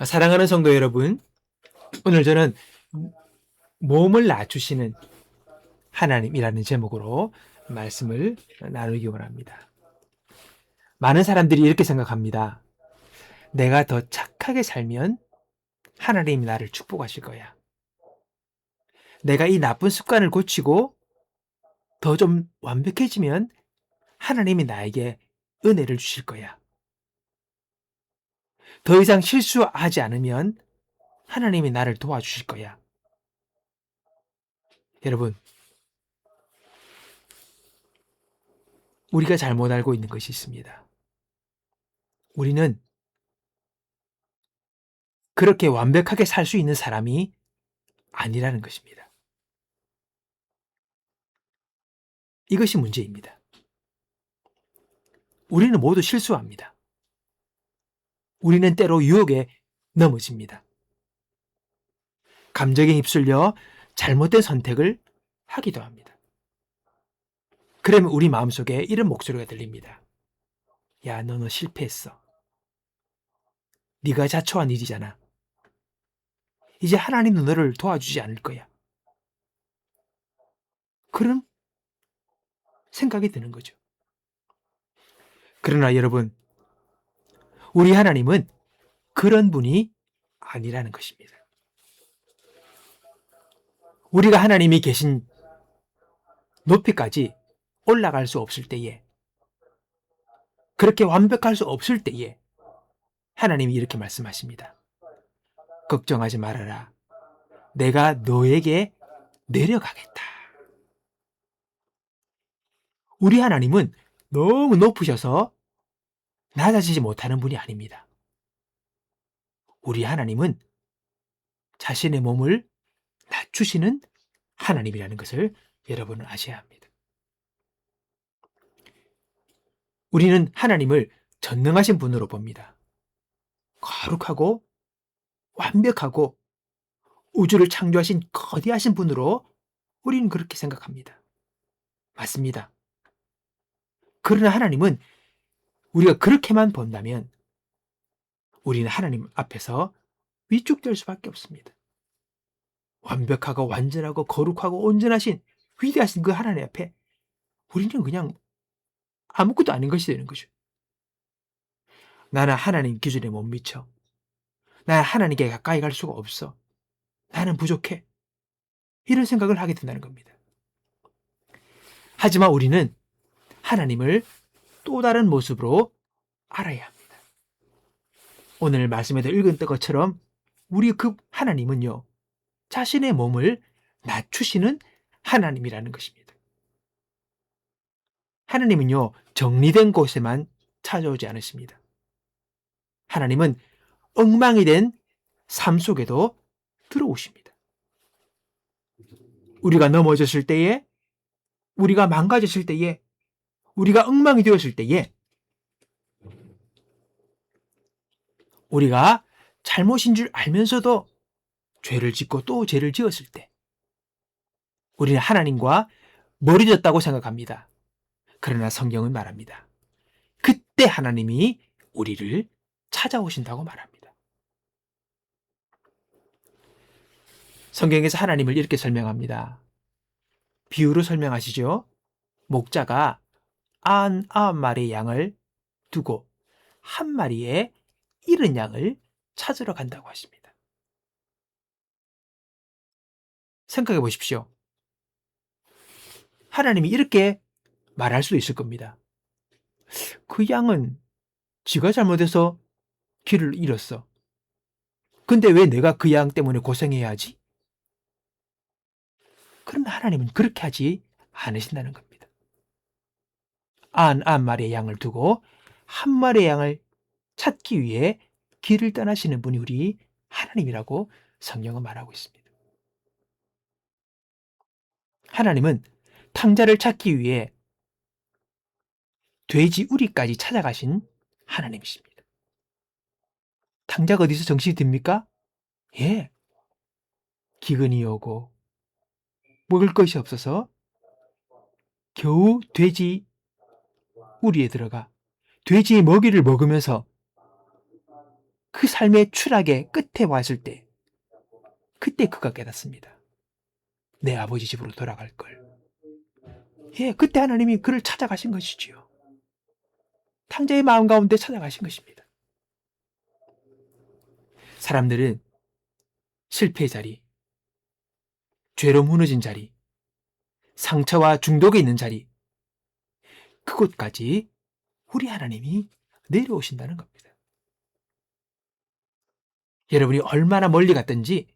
사랑하는 성도 여러분, 오늘 저는 몸을 낮추시는 하나님이라는 제목으로 말씀을 나누기 원합니다. 많은 사람들이 이렇게 생각합니다. 내가 더 착하게 살면 하나님이 나를 축복하실 거야. 내가 이 나쁜 습관을 고치고 더 좀 완벽해지면 하나님이 나에게 은혜를 주실 거야. 더 이상 실수하지 않으면 하나님이 나를 도와주실 거야. 여러분, 우리가 잘못 알고 있는 것이 있습니다. 우리는 그렇게 완벽하게 살 수 있는 사람이 아니라는 것입니다. 이것이 문제입니다. 우리는 모두 실수합니다. 우리는 때로 유혹에 넘어집니다. 감정에 휩쓸려 잘못된 선택을 하기도 합니다. 그러면 우리 마음속에 이런 목소리가 들립니다. 야, 너는 실패했어. 네가 자초한 일이잖아. 이제 하나님도 너를 도와주지 않을 거야. 그런 생각이 드는 거죠. 그러나 여러분, 우리 하나님은 그런 분이 아니라는 것입니다. 우리가 하나님이 계신 높이까지 올라갈 수 없을 때에, 그렇게 완벽할 수 없을 때에 하나님이 이렇게 말씀하십니다. 걱정하지 말아라. 내가 너에게 내려가겠다. 우리 하나님은 너무 높으셔서 낮아지지 못하는 분이 아닙니다. 우리 하나님은 자신의 몸을 낮추시는 하나님이라는 것을 여러분은 아셔야 합니다. 우리는 하나님을 전능하신 분으로 봅니다. 거룩하고 완벽하고 우주를 창조하신 거대하신 분으로 우리는 그렇게 생각합니다. 맞습니다. 그러나 하나님은 우리가 그렇게만 본다면 우리는 하나님 앞에서 위축될 수밖에 없습니다. 완벽하고 완전하고 거룩하고 온전하신 위대하신 그 하나님 앞에 우리는 그냥 아무것도 아닌 것이 되는 거죠. 나는 하나님 기준에 못 미쳐. 나는 하나님께 가까이 갈 수가 없어. 나는 부족해. 이런 생각을 하게 된다는 겁니다. 하지만 우리는 하나님을 또 다른 모습으로 알아야 합니다. 오늘 말씀에도 읽은 것처럼 우리 그 하나님은요, 자신의 몸을 낮추시는 하나님이라는 것입니다. 하나님은요, 정리된 곳에만 찾아오지 않으십니다. 하나님은 엉망이 된 삶 속에도 들어오십니다. 우리가 넘어졌을 때에, 우리가 망가졌을 때에, 우리가 엉망이 되었을 때에, 우리가 잘못인 줄 알면서도 죄를 짓고 또 죄를 지었을 때, 우리는 하나님과 멀어졌다고 생각합니다. 그러나 성경은 말합니다. 그때 하나님이 우리를 찾아오신다고 말합니다. 성경에서 하나님을 이렇게 설명합니다. 비유로 설명하시죠. 목자가 99마리의 양을 두고 한 마리의 잃은 양을 찾으러 간다고 하십니다. 생각해 보십시오. 하나님이 이렇게 말할 수도 있을 겁니다. 그 양은 지가 잘못해서 길을 잃었어. 근데 왜 내가 그 양 때문에 고생해야 하지? 그러나 하나님은 그렇게 하지 않으신다는 겁니다. 99마리의 양을 두고 한 마리의 양을 찾기 위해 길을 떠나시는 분이 우리 하나님이라고 성경은 말하고 있습니다. 하나님은 탕자를 찾기 위해 돼지 우리까지 찾아가신 하나님이십니다. 탕자가 어디서 정신이 듭니까? 예, 기근이 오고 먹을 것이 없어서 겨우 돼지 우리에 들어가 돼지의 먹이를 먹으면서 그 삶의 추락의 끝에 왔을 때, 그때 그가 깨닫습니다. 내 아버지 집으로 돌아갈 걸. 예, 그때 하나님이 그를 찾아가신 것이지요. 탕자의 마음 가운데 찾아가신 것입니다. 사람들은 실패의 자리, 죄로 무너진 자리, 상처와 중독에 있는 자리, 그곳까지 우리 하나님이 내려오신다는 겁니다. 여러분이 얼마나 멀리 갔든지,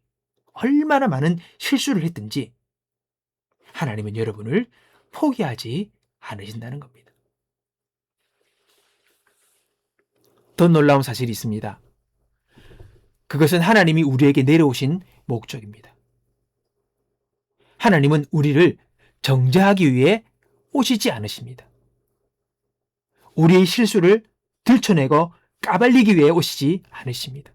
얼마나 많은 실수를 했든지, 하나님은 여러분을 포기하지 않으신다는 겁니다. 더 놀라운 사실이 있습니다. 그것은 하나님이 우리에게 내려오신 목적입니다. 하나님은 우리를 정죄하기 위해 오시지 않으십니다. 우리의 실수를 들춰내고 까발리기 위해 오시지 않으십니다.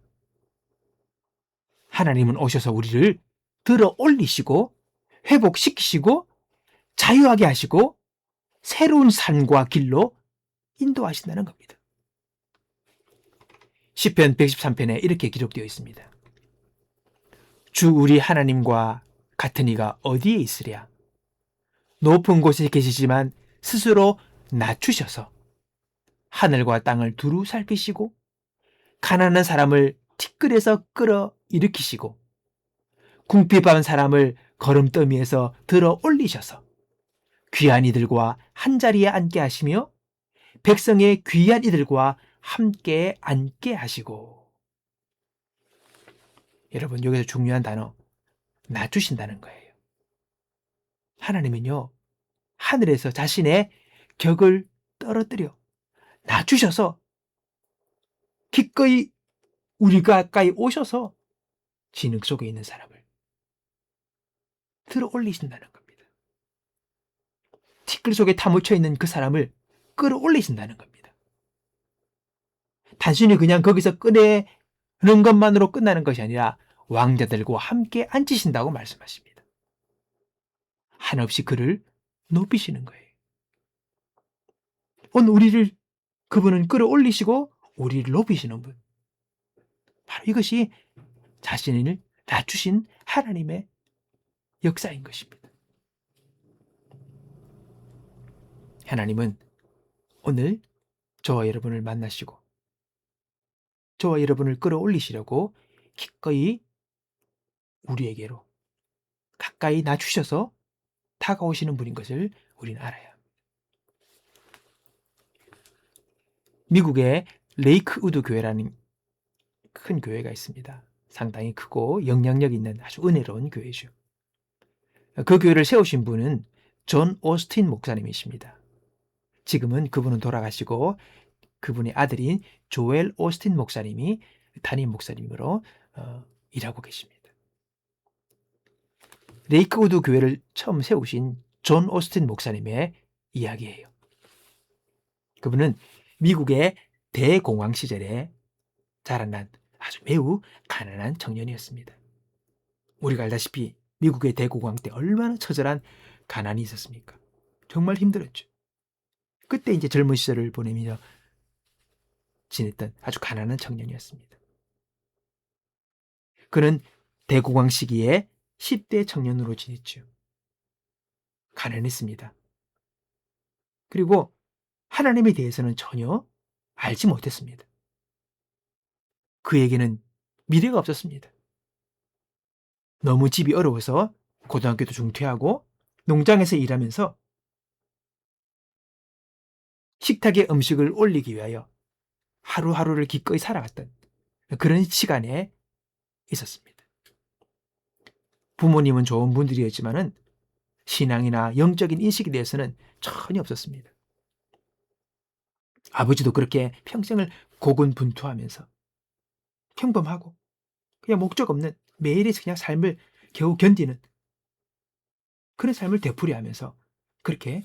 하나님은 오셔서 우리를 들어 올리시고 회복시키시고 자유하게 하시고 새로운 삶과 길로 인도하신다는 겁니다. 시편 113편에 이렇게 기록되어 있습니다. 주 우리 하나님과 같은 이가 어디에 있으랴? 높은 곳에 계시지만 스스로 낮추셔서 하늘과 땅을 두루 살피시고 가난한 사람을 티끌에서 끌어 일으키시고 궁핍한 사람을 거름더미에서 들어 올리셔서 귀한 이들과 한자리에 앉게 하시며 백성의 귀한 이들과 함께 앉게 하시고. 여러분, 여기서 중요한 단어, 낮추신다는 거예요. 하나님은요, 하늘에서 자신의 격을 떨어뜨려 낮추셔서 기꺼이 우리가 가까이 오셔서 진흙 속에 있는 사람을 들어 올리신다는 겁니다. 티끌 속에 타묻혀 있는 그 사람을 끌어올리신다는 겁니다. 단순히 그냥 거기서 꺼내는 것만으로 끝나는 것이 아니라 왕자들과 함께 앉히신다고 말씀하십니다. 한없이 그를 높이시는 거예요. 오늘 우리를 그분은 끌어올리시고 우리를 높이시는 분. 바로 이것이 자신을 낮추신 하나님의 역사인 것입니다. 하나님은 오늘 저와 여러분을 만나시고 저와 여러분을 끌어올리시려고 기꺼이 우리에게로 가까이 낮추셔서 다가오시는 분인 것을 우리는 알아야 합니다. 미국의 레이크우드 교회라는 큰 교회가 있습니다. 상당히 크고 영향력 있는 아주 은혜로운 교회죠. 그 교회를 세우신 분은 존 오스틴 목사님이십니다. 지금은 그분은 돌아가시고 그분의 아들인 조엘 오스틴 목사님이 담임 목사님으로 일하고 계십니다. 레이크우드 교회를 처음 세우신 존 오스틴 목사님의 이야기예요. 그분은 미국의 대공황 시절에 자라난 아주 매우 가난한 청년이었습니다. 우리가 알다시피 미국의 대공황 때 얼마나 처절한 가난이 있었습니까? 정말 힘들었죠. 그때 이제 젊은 시절을 보내며 지냈던 아주 가난한 청년이었습니다. 그는 대공황 시기에 10대 청년으로 지냈죠. 가난했습니다. 그리고 하나님에 대해서는 전혀 알지 못했습니다. 그에게는 미래가 없었습니다. 너무 집이 어려워서 고등학교도 중퇴하고 농장에서 일하면서 식탁에 음식을 올리기 위하여 하루하루를 기꺼이 살아갔던 그런 시간에 있었습니다. 부모님은 좋은 분들이었지만은 신앙이나 영적인 인식에 대해서는 전혀 없었습니다. 아버지도 그렇게 평생을 고군분투하면서 평범하고 그냥 목적 없는 매일의 그냥 삶을 겨우 견디는 그런 삶을 되풀이하면서 그렇게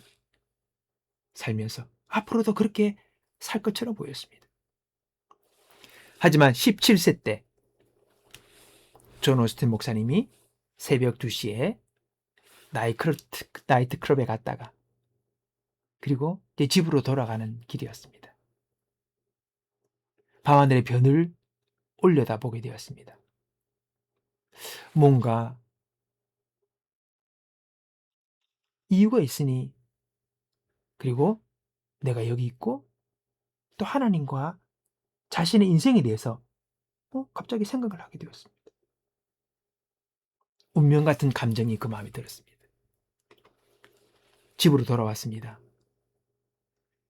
살면서 앞으로도 그렇게 살 것처럼 보였습니다. 하지만 17세 때 존 오스틴 목사님이 새벽 2시에 나이트클럽에 갔다가 그리고 집으로 돌아가는 길이었습니다. 밤하늘의 별을 올려다보게 되었습니다. 뭔가 이유가 있으니, 그리고 내가 여기 있고 또 하나님과 자신의 인생에 대해서 갑자기 생각을 하게 되었습니다. 운명 같은 감정이 그 마음에 들었습니다. 집으로 돌아왔습니다.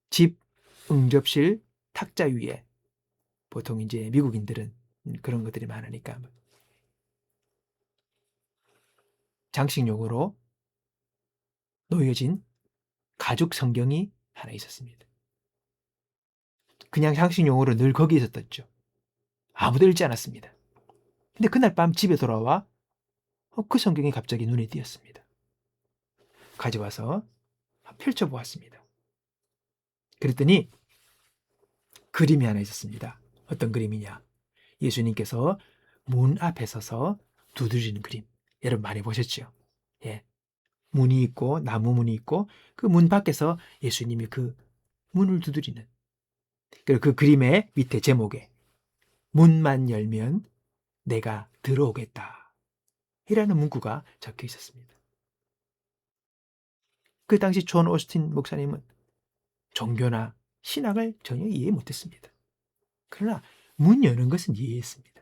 집 응접실 탁자 위에, 보통 이제 미국인들은 그런 것들이 많으니까 장식용으로 놓여진 가죽 성경이 하나 있었습니다. 그냥 장식용으로 늘 거기 있었죠. 아무도 읽지 않았습니다. 근데 그날 밤 집에 돌아와 그 성경이 갑자기 눈에 띄었습니다. 가져와서 펼쳐보았습니다. 그랬더니 그림이 하나 있었습니다. 어떤 그림이냐? 예수님께서 문 앞에 서서 두드리는 그림. 여러분 많이 보셨죠? 예. 문이 있고 나무 문이 있고 그 문 밖에서 예수님이 그 문을 두드리는, 그리고 그 그림의 밑에 제목에 문만 열면 내가 들어오겠다 이라는 문구가 적혀 있었습니다. 그 당시 존 오스틴 목사님은 종교나 신학을 전혀 이해 못했습니다. 그러나 문 여는 것은 이해했습니다.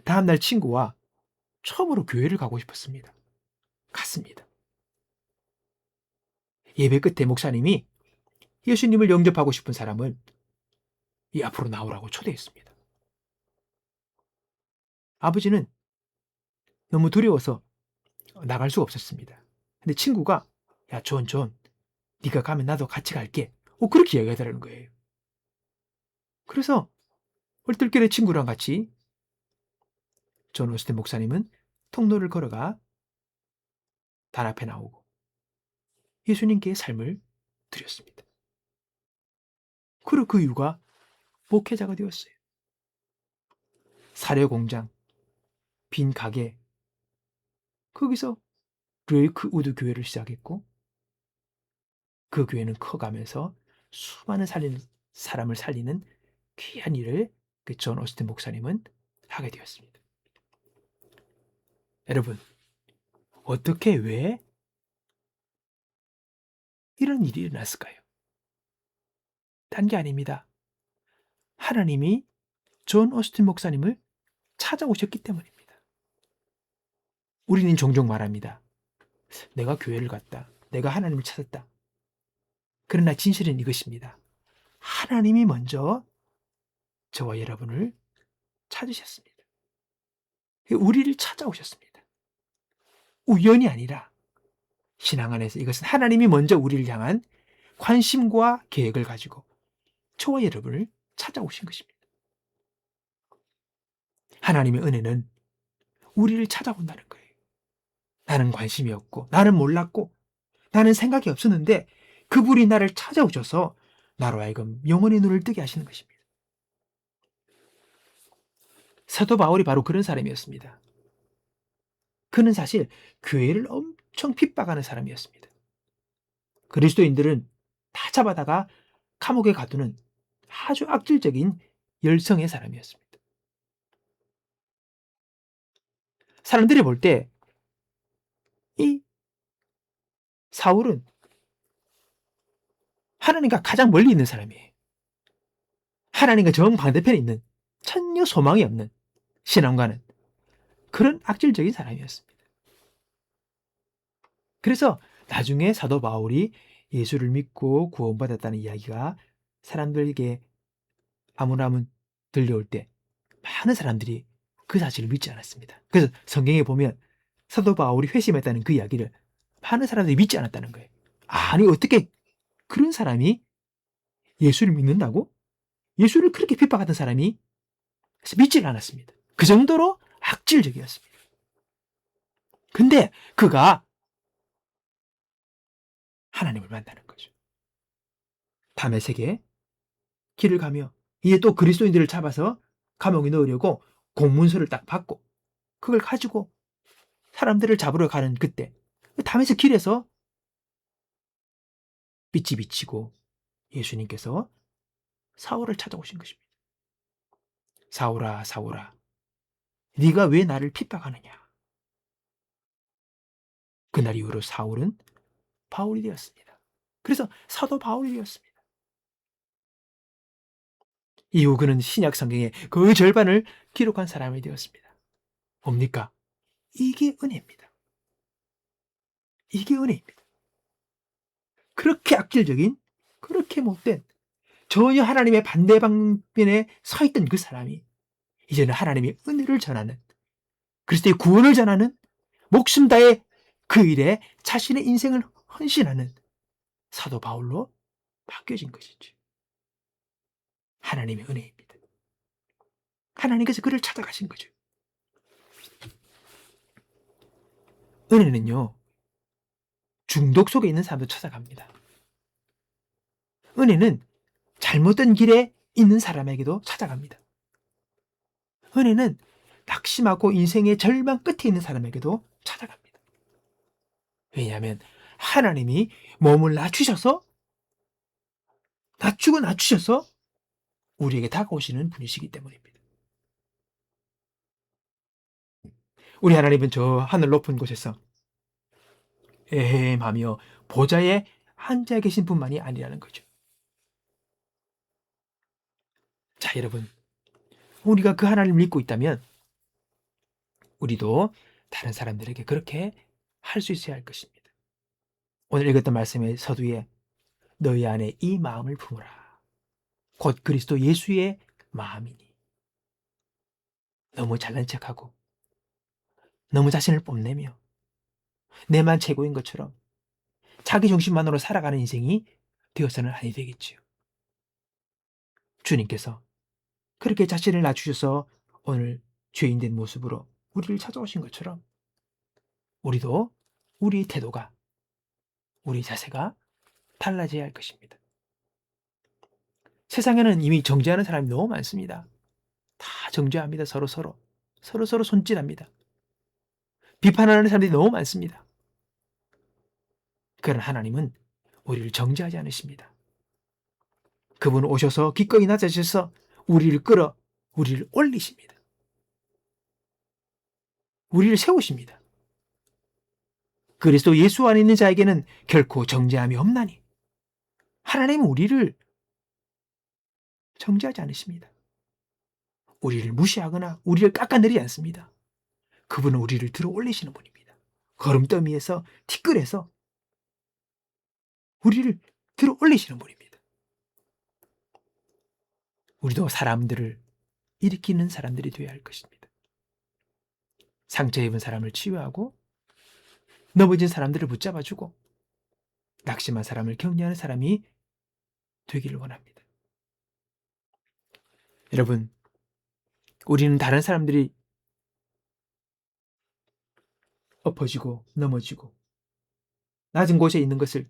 다음날 친구와 처음으로 교회를 가고 싶었습니다. 갔습니다. 예배 끝에 목사님이 예수님을 영접하고 싶은 사람을 이 앞으로 나오라고 초대했습니다. 아버지는 너무 두려워서 나갈 수가 없었습니다. 근데 친구가 야, 존, 네가 가면 나도 같이 갈게. 그렇게 이야기하더라는 거예요. 그래서 얼떨결에 친구랑 같이 존 오스틴 목사님은 통로를 걸어가 단 앞에 나오고 예수님께 삶을 드렸습니다. 그리고 그 이유가 목회자가 되었어요. 사료 공장, 빈 가게, 거기서 레이크 우드 교회를 시작했고 그 교회는 커가면서 수많은 사람을 살리는 귀한 일을 그 존 오스틴 목사님은 하게 되었습니다. 여러분, 어떻게 왜 이런 일이 일어났을까요? 딴 게 아닙니다. 하나님이 존 오스틴 목사님을 찾아오셨기 때문입니다. 우리는 종종 말합니다. 내가 교회를 갔다. 내가 하나님을 찾았다. 그러나 진실은 이것입니다. 하나님이 먼저 저와 여러분을 찾으셨습니다. 우리를 찾아오셨습니다. 우연이 아니라 신앙 안에서 이것은 하나님이 먼저 우리를 향한 관심과 계획을 가지고 저와 여러분을 찾아오신 것입니다. 하나님의 은혜는 우리를 찾아온다는 거예요. 나는 관심이 없고 나는 몰랐고 나는 생각이 없었는데 그분이 나를 찾아오셔서 나로 하여금 영혼의 눈을 뜨게 하시는 것입니다. 사도 바울이 바로 그런 사람이었습니다. 그는 사실 교회를 엄청 핍박하는 사람이었습니다. 그리스도인들은 다 잡아다가 감옥에 가두는 아주 악질적인 열성의 사람이었습니다. 사람들이 볼 때 이 사울은 하나님과 가장 멀리 있는 사람이에요. 하나님과 정반대편에 있는 전혀 소망이 없는 신앙과는 그런 악질적인 사람이었습니다. 그래서 나중에 사도 바울이 예수를 믿고 구원받았다는 이야기가 사람들에게 아무나문 들려올 때 많은 사람들이 그 사실을 믿지 않았습니다. 그래서 성경에 보면 사도 바울이 회심했다는 그 이야기를 많은 사람들이 믿지 않았다는 거예요. 아니 어떻게 그런 사람이 예수를 믿는다고? 예수를 그렇게 핍박하던 사람이 믿지를 않았습니다. 그 정도로 악질적이었습니다. 근데 그가 하나님을 만나는 거죠. 다메섹에 길을 가며 이에 또 그리스도인들을 잡아서 감옥에 넣으려고 공문서를 딱 받고 그걸 가지고 사람들을 잡으러 가는 그때 다메섹 길에서 빛이 비치고 예수님께서 사울을 찾아오신 것입니다. 사울아, 사울아, 네가 왜 나를 핍박하느냐. 그날 이후로 사울은 바울이 되었습니다. 그래서 사도 바울이 되었습니다. 이후 그는 신약 성경의 그 절반을 기록한 사람이 되었습니다. 뭡니까? 이게 은혜입니다. 이게 은혜입니다. 그렇게 악질적인, 그렇게 못된, 전혀 하나님의 반대 방면에 서 있던 그 사람이 이제는 하나님의 은혜를 전하는, 그리스도의 구원을 전하는, 목숨 다해 그 일에 자신의 인생을 헌신하는 사도 바울로 바뀌어진 것이죠. 하나님의 은혜입니다. 하나님께서 그를 찾아가신 거죠. 은혜는요, 중독 속에 있는 사람도 찾아갑니다. 은혜는 잘못된 길에 있는 사람에게도 찾아갑니다. 은혜는 낙심하고 인생의 절망 끝에 있는 사람에게도 찾아갑니다. 왜냐하면 하나님이 몸을 낮추셔서 우리에게 다가오시는 분이시기 때문입니다. 우리 하나님은 저 하늘 높은 곳에서 에헴하며 보좌에 앉아 계신 분만이 아니라는 거죠. 자, 여러분, 우리가 그 하나님을 믿고 있다면 우리도 다른 사람들에게 그렇게 할 수 있어야 할 것입니다. 오늘 읽었던 말씀의 서두에 너희 안에 이 마음을 품으라. 곧 그리스도 예수의 마음이니. 너무 잘난 척하고 너무 자신을 뽐내며 내만 최고인 것처럼 자기 중심만으로 살아가는 인생이 되어서는 아니 되겠지요. 주님께서 그렇게 자신을 낮추셔서 오늘 죄인된 모습으로 우리를 찾아오신 것처럼 우리도 우리 태도가, 우리 자세가 달라져야 할 것입니다. 세상에는 이미 정죄하는 사람이 너무 많습니다. 다 정죄합니다. 서로 손질합니다. 비판하는 사람들이 너무 많습니다. 그러나 하나님은 우리를 정죄하지 않으십니다. 그분은 오셔서 기꺼이 낮아지셔서 우리를 끌어 우리를 올리십니다. 우리를 세우십니다. 그리스도 예수 안에 있는 자에게는 결코 정죄함이 없나니 하나님은 우리를 정죄하지 않으십니다. 우리를 무시하거나 우리를 깎아내리지 않습니다. 그분은 우리를 들어 올리시는 분입니다. 거름더미에서 티끌에서 우리를 들어 올리시는 분입니다. 우리도 사람들을 일으키는 사람들이 되어야 할 것입니다. 상처 입은 사람을 치유하고 넘어진 사람들을 붙잡아주고 낙심한 사람을 격려하는 사람이 되기를 원합니다. 여러분, 우리는 다른 사람들이 엎어지고 넘어지고 낮은 곳에 있는 것을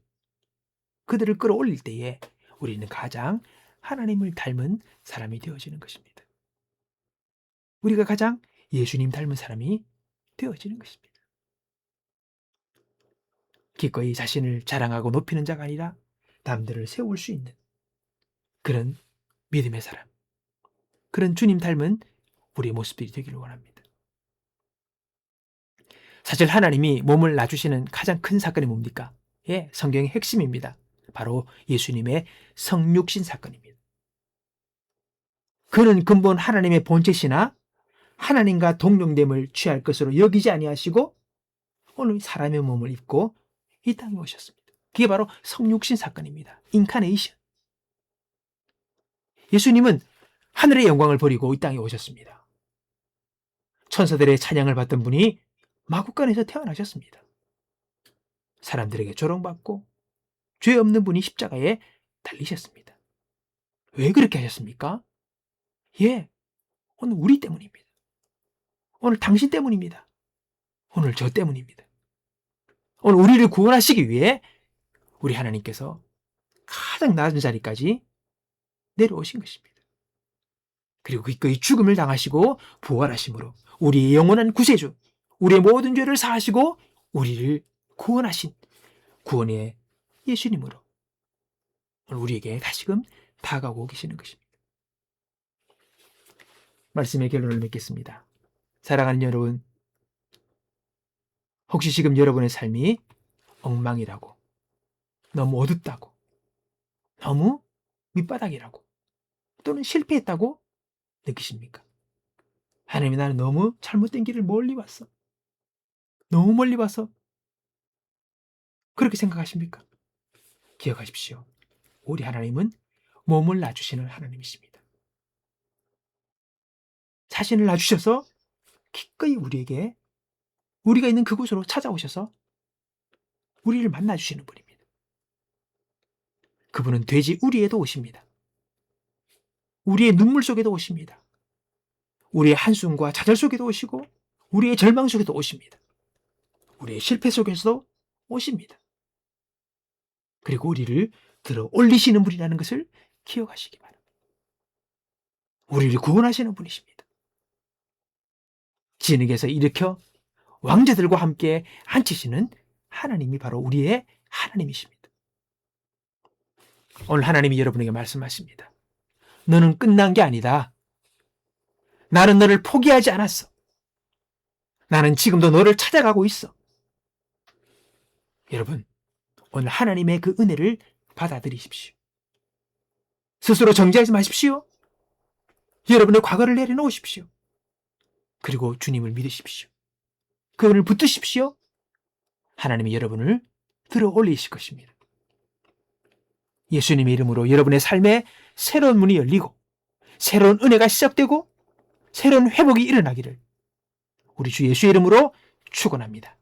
그들을 끌어올릴 때에 우리는 가장 하나님을 닮은 사람이 되어지는 것입니다. 우리가 가장 예수님 닮은 사람이 되어지는 것입니다. 기꺼이 자신을 자랑하고 높이는 자가 아니라 남들을 세울 수 있는 그런 믿음의 사람, 그런 주님 닮은 우리의 모습들이 되기를 원합니다. 사실 하나님이 몸을 놔주시는 가장 큰 사건이 뭡니까? 예, 성경의 핵심입니다. 바로 예수님의 성육신 사건입니다. 그는 근본 하나님의 본체시나 하나님과 동령됨을 취할 것으로 여기지 아니하시고 오늘 사람의 몸을 입고 이 땅에 오셨습니다. 그게 바로 성육신 사건입니다. 인카네이션. 예수님은 하늘의 영광을 버리고 이 땅에 오셨습니다. 천사들의 찬양을 받던 분이 마구간에서 태어나셨습니다. 사람들에게 조롱받고 죄 없는 분이 십자가에 달리셨습니다. 왜 그렇게 하셨습니까? 예, 오늘 우리 때문입니다. 오늘 당신 때문입니다. 오늘 저 때문입니다. 오늘 우리를 구원하시기 위해 우리 하나님께서 가장 낮은 자리까지 내려오신 것입니다. 그리고 기꺼이 죽음을 당하시고 부활하심으로 우리의 영원한 구세주, 우리의 모든 죄를 사하시고 우리를 구원하신 구원의 예수님으로 오늘 우리에게 다시금 다가오고 계시는 것입니다. 말씀의 결론을 맺겠습니다. 사랑하는 여러분, 혹시 지금 여러분의 삶이 엉망이라고, 너무 어둡다고, 너무 밑바닥이라고, 또는 실패했다고 느끼십니까? 하나님이 나는 너무 잘못된 길을 멀리 왔어. 너무 멀리 와서 그렇게 생각하십니까? 기억하십시오. 우리 하나님은 몸을 놔주시는 하나님이십니다. 자신을 놔주셔서 기꺼이 우리에게 우리가 있는 그곳으로 찾아오셔서 우리를 만나주시는 분입니다. 그분은 돼지 우리에도 오십니다. 우리의 눈물 속에도 오십니다. 우리의 한숨과 좌절 속에도 오시고 우리의 절망 속에도 오십니다. 우리의 실패 속에서도 오십니다. 그리고 우리를 들어 올리시는 분이라는 것을 기억하시기 바랍니다. 우리를 구원하시는 분이십니다. 진흙에서 일으켜 왕자들과 함께 앉히시는 하나님이 바로 우리의 하나님이십니다. 오늘 하나님이 여러분에게 말씀하십니다. 너는 끝난 게 아니다. 나는 너를 포기하지 않았어. 나는 지금도 너를 찾아가고 있어. 여러분, 오늘 하나님의 그 은혜를 받아들이십시오. 스스로 정죄하지 마십시오. 여러분의 과거를 내려놓으십시오. 그리고 주님을 믿으십시오. 그분을 붙드십시오. 하나님이 여러분을 들어 올리실 것입니다. 예수님의 이름으로 여러분의 삶에 새로운 문이 열리고 새로운 은혜가 시작되고 새로운 회복이 일어나기를 우리 주 예수의 이름으로 축원합니다.